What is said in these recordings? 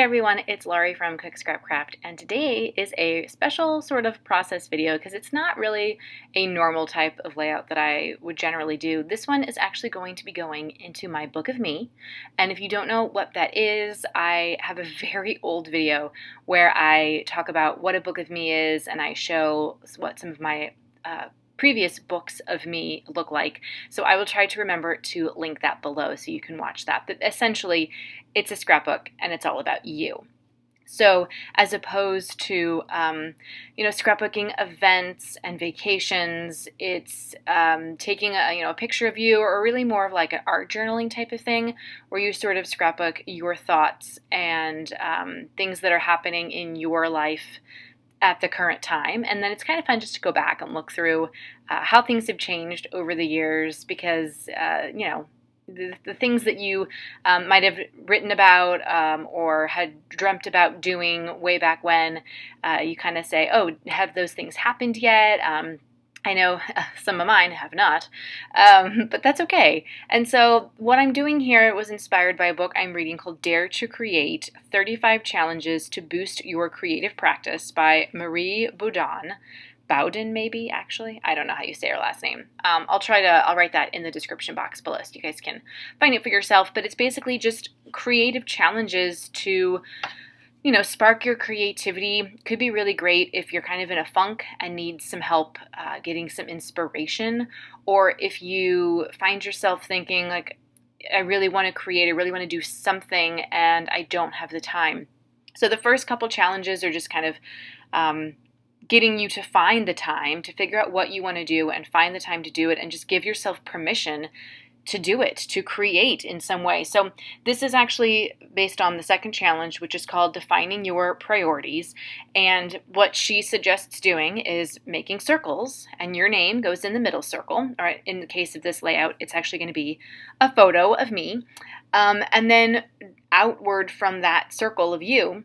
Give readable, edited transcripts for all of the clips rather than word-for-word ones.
everyone, it's Laurie from Cook Scrap Craft, and today is a special sort of process video because it's not really a normal type of layout that I would generally do. This one is actually going to be going into my Book of Me, and if you don't know what that is, I have a very old video where I talk about what a Book of Me is, and I show what some of my previous books of me look like. So I will try to remember to link that below so you can watch that. But essentially, it's a scrapbook and it's all about you. So as opposed to, scrapbooking events and vacations, it's taking a picture of you, or really more of like an art journaling type of thing where you sort of scrapbook your thoughts and things that are happening in your life at the current time. And then it's kind of fun just to go back and look through how things have changed over the years because, the things that you might have written about or had dreamt about doing way back when, you kind of say, oh, have those things happened yet? I know some of mine have not, but that's okay. And so what I'm doing here was inspired by a book I'm reading called Dare to Create, 35 Challenges to Boost Your Creative Practice by Marie Boudon. Bowden, maybe, actually. I don't know how you say her last name. I'll write that in the description box below so you guys can find it for yourself. But it's basically just creative challenges to spark your creativity. Could be really great if you're kind of in a funk and need some help getting some inspiration, or if you find yourself thinking like, I really want to create, I really want to do something and I don't have the time. So the first couple challenges are just kind of getting you to find the time to figure out what you want to do and find the time to do it, and just give yourself permission to do it, to create in some way. So this is actually based on the second challenge, which is called Defining Your Priorities. And what she suggests doing is making circles, and your name goes in the middle circle. All right, in the case of this layout, it's actually going to be a photo of me. And then outward from that circle of you,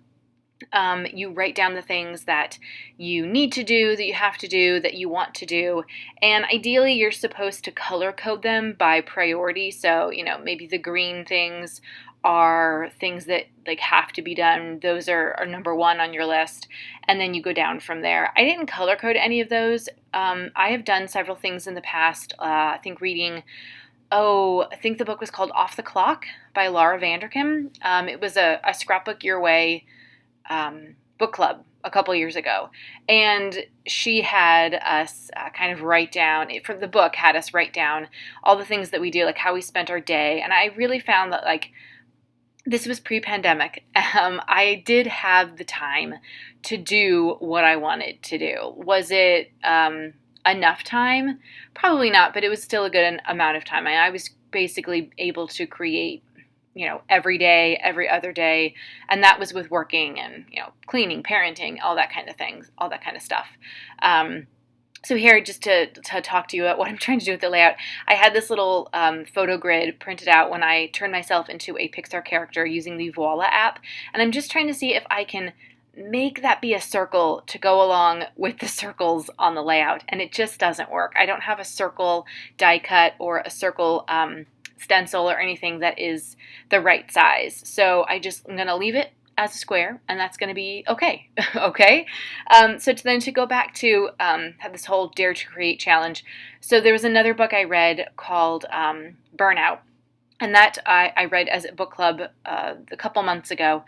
you write down the things that you need to do, that you have to do, that you want to do, and ideally you're supposed to color code them by priority. So, maybe the green things are things that like have to be done. Those are number one on your list, and then you go down from there. I didn't color code any of those. I have done several things in the past. I think the book was called Off the Clock by Laura Vanderkam. It was a Scrapbook Your Way book club a couple years ago, and she had us kind of write down, for the book had us write down all the things that we do, like how we spent our day. And I really found that like this was pre-pandemic. I did have the time to do what I wanted to do. Was it enough time? Probably not, but it was still a good amount of time. I was basically able to create every day, every other day. And that was with working and, cleaning, parenting, all that kind of things, all that kind of stuff. So here, just to talk to you about what I'm trying to do with the layout, I had this little photo grid printed out when I turned myself into a Pixar character using the Voila app. And I'm just trying to see if I can make that be a circle to go along with the circles on the layout. And it just doesn't work. I don't have a circle die cut or a circle stencil or anything that is the right size. So I'm going to leave it as a square, and that's going to be okay. Okay. So to go back to have this whole Dare to Create challenge. So there was another book I read called Burnout, and that I read as a book club a couple months ago.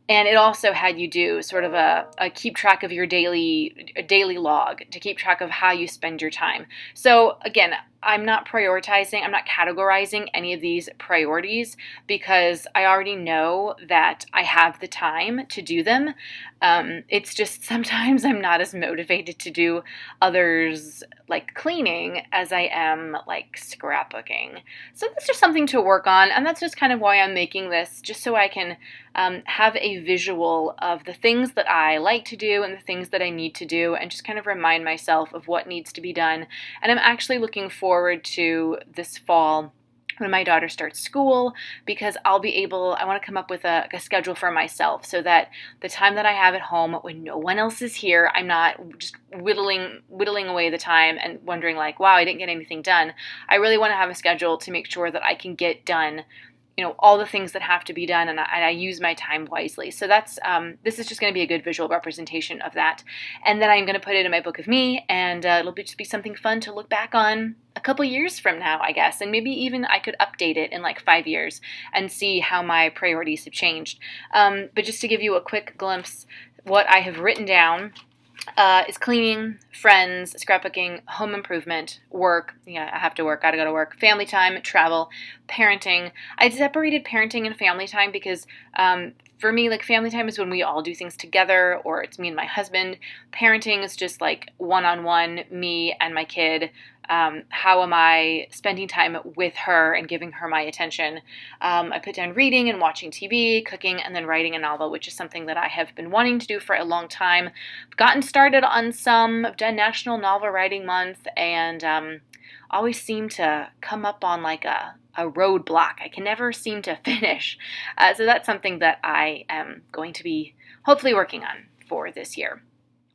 And it also had you do sort of a keep track of your daily log to keep track of how you spend your time. So again, I'm not prioritizing, I'm not categorizing any of these priorities because I already know that I have the time to do them. It's just sometimes I'm not as motivated to do others like cleaning as I am like scrapbooking. So that's just something to work on, and that's just kind of why I'm making this, just so I can have a visual of the things that I like to do and the things that I need to do, and just kind of remind myself of what needs to be done. And I'm actually looking forward to this fall when my daughter starts school, because I want to come up with a schedule for myself so that the time that I have at home when no one else is here, I'm not just whittling away the time and wondering like, wow, I didn't get anything done. I really want to have a schedule to make sure that I can get done all the things that have to be done, and I use my time wisely. So that's this is just going to be a good visual representation of that. And then I'm going to put it in my book of me, and it'll just be something fun to look back on a couple years from now, I guess. And maybe even I could update it in like 5 years and see how my priorities have changed. But just to give you a quick glimpse, what I have written down is cleaning, friends, scrapbooking, home improvement, work. Yeah, I have to work. Gotta go to work. Family time, travel, parenting. I separated parenting and family time because for me, like, family time is when we all do things together, or it's me and my husband. Parenting is just like one-on-one, me and my kid. How am I spending time with her and giving her my attention? I put down reading and watching TV, cooking, and then writing a novel, which is something that I have been wanting to do for a long time. I've gotten started on some. I've done National Novel Writing Month, and always seem to come up on like a roadblock. I can never seem to finish. So that's something that I am going to be hopefully working on for this year.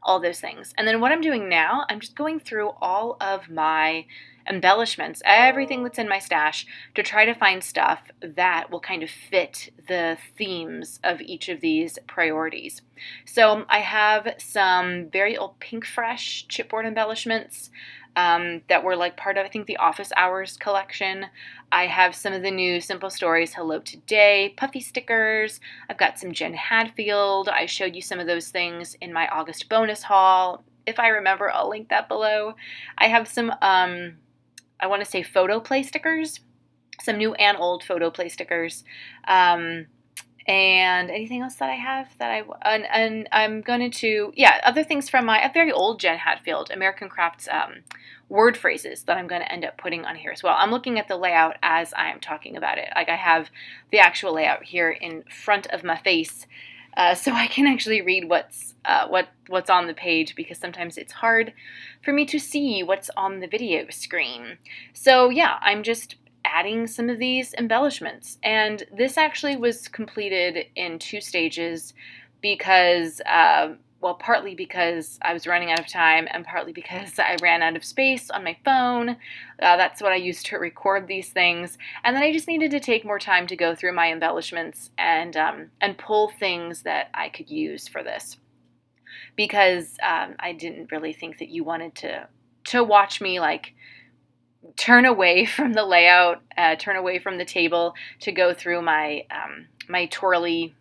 All those things. And then what I'm doing now, I'm just going through all of my embellishments, everything that's in my stash, to try to find stuff that will kind of fit the themes of each of these priorities. So I have some very old Pink Fresh chipboard embellishments that were like part of, I think, the Office Hours collection. I have some of the new Simple Stories Hello Today puffy stickers. I've got some Jen Hadfield. I showed you some of those things in my August bonus haul. If I remember, I'll link that below. I have some, I want to say, photo play stickers. Some new and old photo play stickers. And anything else that I have that and I'm going to, other things from a very old Jen Hadfield, American Crafts word phrases that I'm going to end up putting on here as well. I'm looking at the layout as I am talking about it. Like, I have the actual layout here in front of my face, so I can actually read what's on the page, because sometimes it's hard for me to see what's on the video screen. So yeah, I'm just adding some of these embellishments. And this actually was completed in 2 stages because, partly because I was running out of time, and partly because I ran out of space on my phone. That's what I used to record these things. And then I just needed to take more time to go through my embellishments and pull things that I could use for this. Because I didn't really think that you wanted to watch me, like, turn away from the layout, turn away from the table to go through my my twirly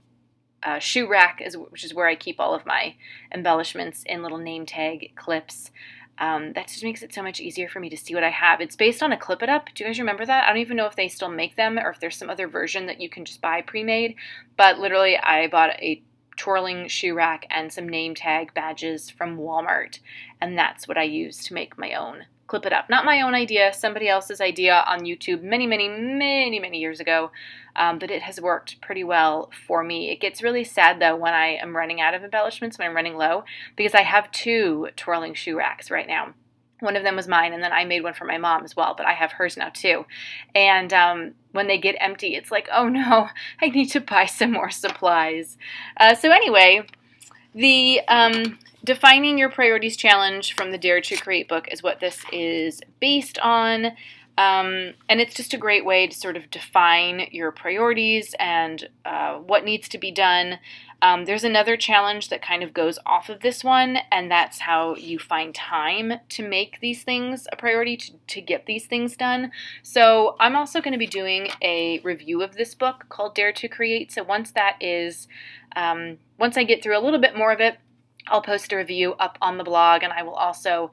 shoe rack, which is where I keep all of my embellishments in little name tag clips. That just makes it so much easier for me to see what I have. It's based on a Clip It Up. Do you guys remember that? I don't even know if they still make them or if there's some other version that you can just buy pre-made. But literally, I bought a twirling shoe rack and some name tag badges from Walmart, and that's what I use to make my own Clip It Up. Not my own idea, somebody else's idea on YouTube many years ago, but it has worked pretty well for me. It gets really sad, though, when I am running out of embellishments, when I'm running low, because I have 2 twirling shoe racks right now. One of them was mine, and then I made one for my mom as well, but I have hers now too. And when they get empty, it's like, oh no, I need to buy some more supplies. So anyway, the Defining Your Priorities Challenge from the Dare to Create book is what this is based on. And it's just a great way to sort of define your priorities and what needs to be done. There's another challenge that kind of goes off of this one, and that's how you find time to make these things a priority, to get these things done. So I'm also going to be doing a review of this book called Dare to Create. So once that is, once I get through a little bit more of it, I'll post a review up on the blog, and I will also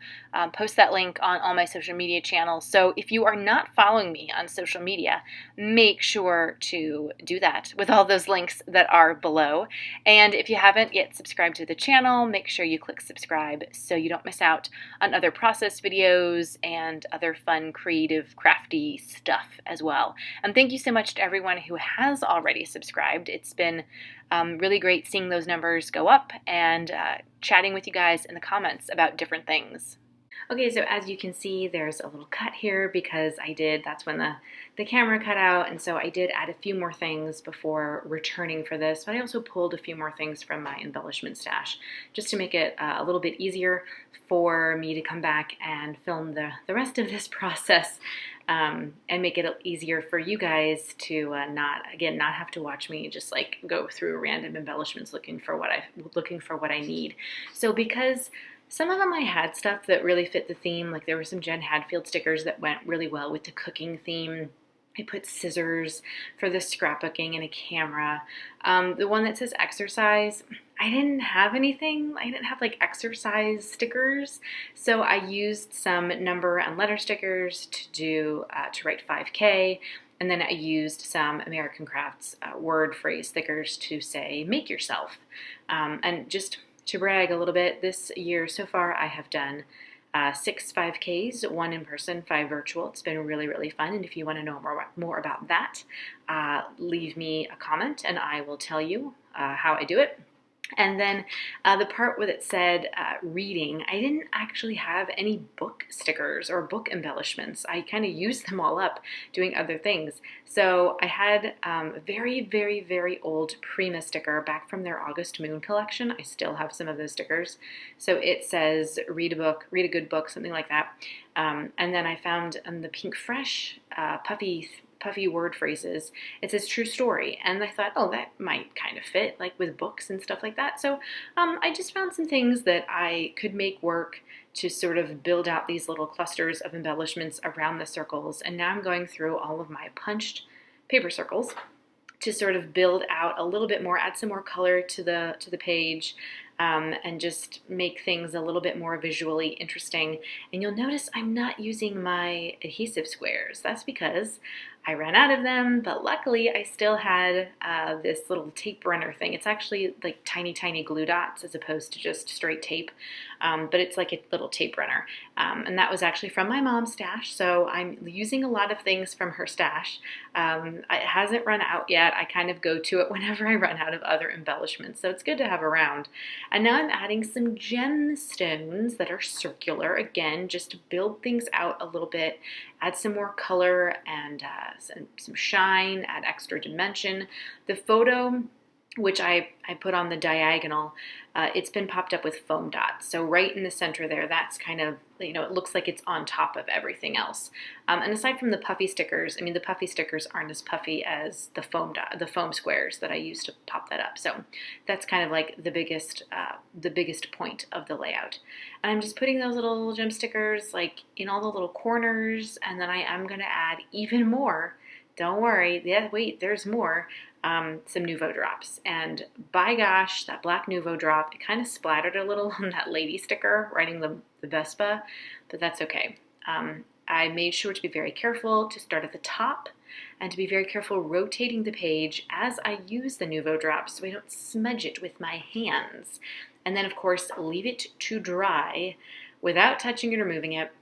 post that link on all my social media channels. So if you are not following me on social media, make sure to do that with all those links that are below. And if you haven't yet subscribed to the channel, make sure you click subscribe so you don't miss out on other process videos and other fun, creative, crafty stuff as well. And thank you so much to everyone who has already subscribed. It's been really great seeing those numbers go up and chatting with you guys in the comments about different things. Okay, so as you can see, there's a little cut here because that's when the camera cut out, and so I did add a few more things before returning for this, but I also pulled a few more things from my embellishment stash just to make it a little bit easier for me to come back and film the rest of this process, and make it easier for you guys to not have to watch me just like go through random embellishments looking for what I need. So because some of them I had stuff that really fit the theme, like there were some Jen Hadfield stickers that went really well with the cooking theme. I put scissors for the scrapbooking and a camera. The one that says exercise, I didn't have anything. I didn't have like exercise stickers, so I used some number and letter stickers to write 5K. And then I used some American Crafts word phrase stickers to say make yourself. And just to brag a little bit, this year so far I have done 6 5Ks, 1 in person, 5 virtual. It's been really, really fun. And if you want to know more about that, leave me a comment and I will tell you how I do it. And then the part where it said reading, I didn't actually have any book stickers or book embellishments. I kind of used them all up doing other things. So I had a very, very, very old Prima sticker back from their August Moon collection. I still have some of those stickers. So it says read a book, read a good book, something like that. And then I found the Pink Fresh puffy word phrases, it says true story, and I thought, oh, that might kind of fit like with books and stuff like that. So I just found some things that I could make work to sort of build out these little clusters of embellishments around the circles. And now I'm going through all of my punched paper circles to sort of build out a little bit more, add some more color to the page, and just make things a little bit more visually interesting. And you'll notice I'm not using my adhesive squares. That's because I ran out of them, but luckily I still had this little tape runner thing. It's actually like tiny, tiny glue dots as opposed to just straight tape, but it's like a little tape runner. And that was actually from my mom's stash, so I'm using a lot of things from her stash. It hasn't run out yet. I kind of go to it whenever I run out of other embellishments, so it's good to have around. And now I'm adding some gemstones that are circular, again, just to build things out a little bit, add some more color and some shine, add extra dimension. The photo, which I put on the diagonal, it's been popped up with foam dots. So right in the center there, that's kind of, it looks like it's on top of everything else. And aside from the puffy stickers, the puffy stickers aren't as puffy as the foam squares that I used to pop that up. So that's kind of like the biggest point of the layout. And I'm just putting those little gem stickers like in all the little corners, and then I am going to add even more. Don't worry, wait, there's more. Some Nuvo drops. And by gosh, that black Nuvo drop, it kind of splattered a little on that lady sticker writing the Vespa, but that's okay. I made sure to be very careful to start at the top and to be very careful rotating the page as I use the Nuvo drops so I don't smudge it with my hands. And then, of course, leave it to dry without touching it or moving it.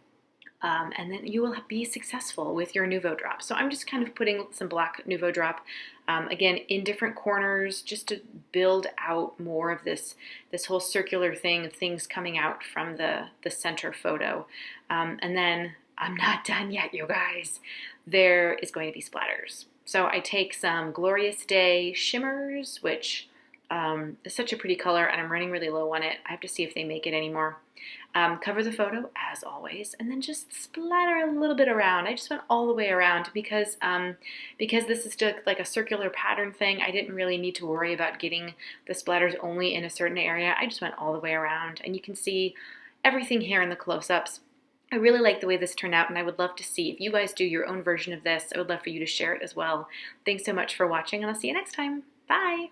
And then you will be successful with your Nuvo drop. So I'm just kind of putting some black Nuvo drop, again, in different corners just to build out more of this whole circular thing, things coming out from the center photo. And then I'm not done yet, you guys. There is going to be splatters. So I take some Glorious Day shimmers, which is such a pretty color, and I'm running really low on it. I have to see if they make it anymore. Cover the photo as always, and then just splatter a little bit around. I just went all the way around because this is just like a circular pattern thing. I didn't really need to worry about getting the splatters only in a certain area. I just went all the way around, and you can see everything here in the close-ups. I really like the way this turned out, and I would love to see if you guys do your own version of this. I would love for you to share it as well. Thanks so much for watching, and I'll see you next time. Bye!